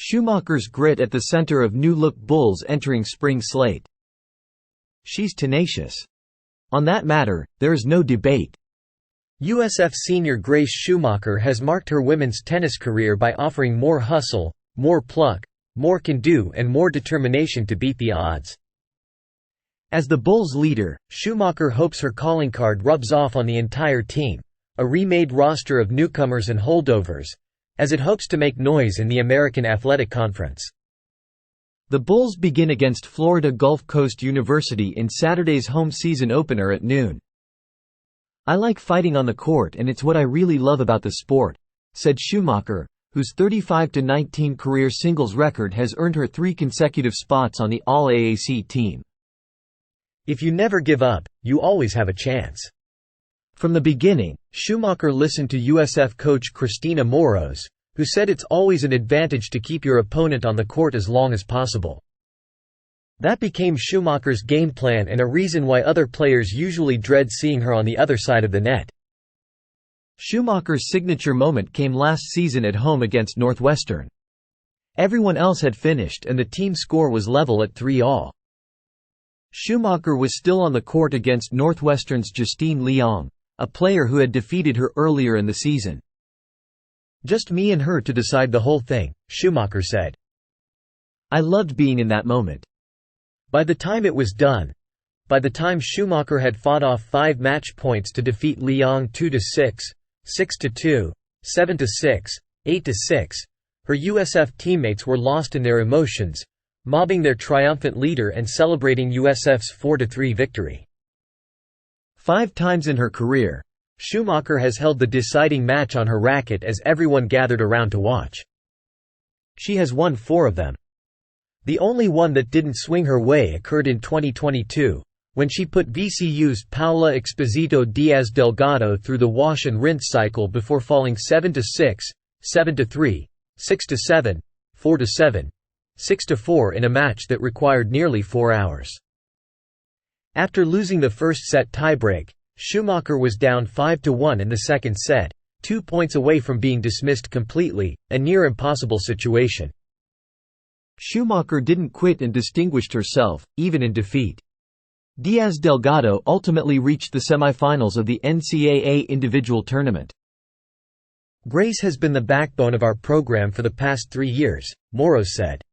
Schumacher's grit at the center of new-look bulls entering spring slate. She's tenacious. On that matter, there is no debate. USF senior Grace Schumacher has marked her women's tennis career by offering more hustle, more pluck, more can-do and more determination to beat the odds. As the Bulls' leader, Schumacher hopes her calling card rubs off on the entire team, a remade roster of newcomers and holdovers, as it hopes to make noise in the American Athletic Conference. The Bulls begin against Florida Gulf Coast University in Saturday's home season opener at noon. "I like fighting on the court and it's what I really love about the sport," said Schumacher, whose 35-19 career singles record has earned her 3 consecutive spots on the All-AAC team. "If you never give up, you always have a chance." From the beginning, Schumacher listened to USF coach Christina Moros, who said it's always an advantage to keep your opponent on the court as long as possible. That became Schumacher's game plan and a reason why other players usually dread seeing her on the other side of the net. Schumacher's signature moment came last season at home against Northwestern. Everyone else had finished and the team score was level at 3-all. Schumacher was still on the court against Northwestern's Justine Leong, a player who had defeated her earlier in the season. "Just me and her to decide the whole thing," Schumacher said. "I loved being in that moment." By the time it was done, by the time Schumacher had fought off 5 match points to defeat Leong 2-6, 6-2, 7-6, 8-6, her USF teammates were lost in their emotions, mobbing their triumphant leader and celebrating USF's 4-3 victory. 5 times in her career, Schumacher has held the deciding match on her racket as everyone gathered around to watch. She has won 4 of them. The only one that didn't swing her way occurred in 2022, when she put VCU's Paula Exposito Diaz Delgado through the wash and rinse cycle before falling 7-6, 7-3, 6-7, 4-7, 6-4 in a match that required nearly 4 hours. After losing the first set tiebreak, Schumacher was down 5-1 in the second set, 2 points away from being dismissed completely, a near impossible situation. Schumacher didn't quit and distinguished herself, even in defeat. Diaz Delgado ultimately reached the semifinals of the NCAA individual tournament. "Grace has been the backbone of our program for the past 3 years," Moros said.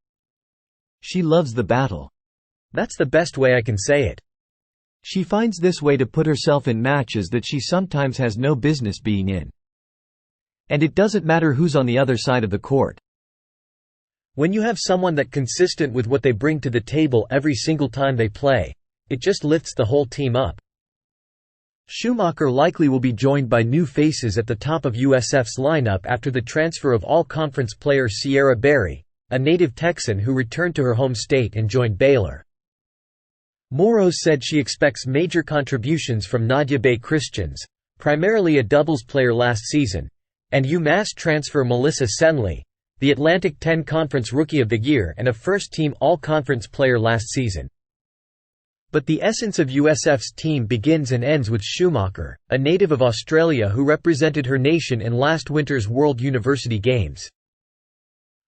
"She loves the battle. That's the best way I can say it. She finds this way to put herself in matches that she sometimes has no business being in. And it doesn't matter who's on the other side of the court. When you have someone that consistent with what they bring to the table every single time they play, it just lifts the whole team up." Schumacher likely will be joined by new faces at the top of USF's lineup after the transfer of all-conference player Sierra Berry, a native Texan who returned to her home state and joined Baylor. Moros said she expects major contributions from Nadia Bay Christians, primarily a doubles player last season, and UMass transfer Melissa Senley, the Atlantic 10 Conference Rookie of the Year and a first-team All-Conference player last season. But the essence of USF's team begins and ends with Schumacher, a native of Australia who represented her nation in last winter's World University Games.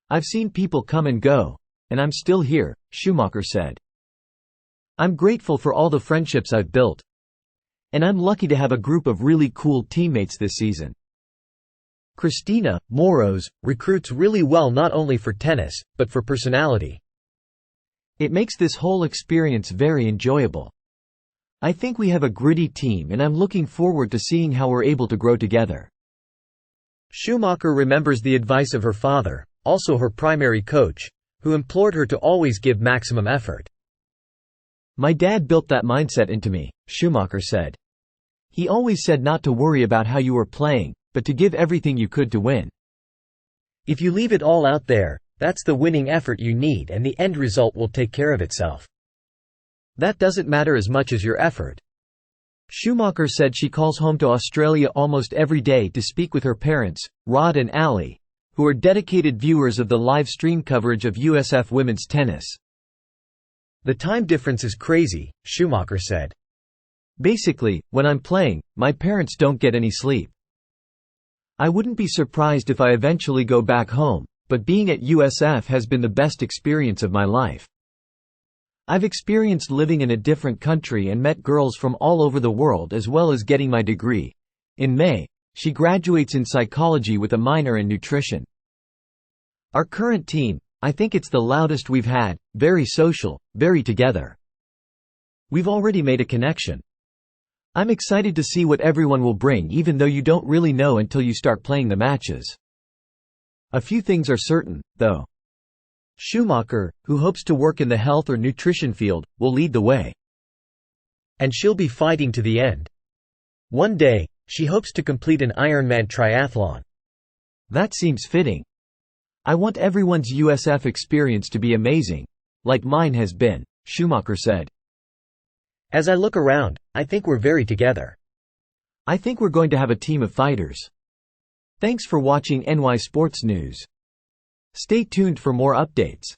"I've seen people come and go, and I'm still here," Schumacher said. "I'm grateful for all the friendships I've built. And I'm lucky to have a group of really cool teammates this season." Christina Moros recruits really well not only for tennis, but for personality. "It makes this whole experience very enjoyable. I think we have a gritty team and I'm looking forward to seeing how we're able to grow together." Schumacher remembers the advice of her father, also her primary coach, who implored her to always give maximum effort. "My dad built that mindset into me," Schumacher said. "He always said not to worry about how you were playing, but to give everything you could to win. If you leave it all out there, that's the winning effort you need and the end result will take care of itself. That doesn't matter as much as your effort." Schumacher said she calls home to Australia almost every day to speak with her parents, Rod and Allie, who are dedicated viewers of the live stream coverage of USF women's tennis. "The time difference is crazy," Schumacher said. "Basically, when I'm playing, my parents don't get any sleep. I wouldn't be surprised if I eventually go back home, but being at USF has been the best experience of my life. I've experienced living in a different country and met girls from all over the world as well as getting my degree. In May, she graduates in psychology with a minor in nutrition. Our current team, I think it's the loudest we've had, very social, very together. We've already made a connection. I'm excited to see what everyone will bring even though you don't really know until you start playing the matches. A few things are certain, though. Schumacher, who hopes to work in the health or nutrition field, will lead the way. And she'll be fighting to the end. One day, she hopes to complete an Ironman triathlon. That seems fitting. I want everyone's USF experience to be amazing, like mine has been, Schumacher said. As I look around, I think we're very together. I think we're going to have a team of fighters. Thanks for watching NY Sports News. Stay tuned for more updates.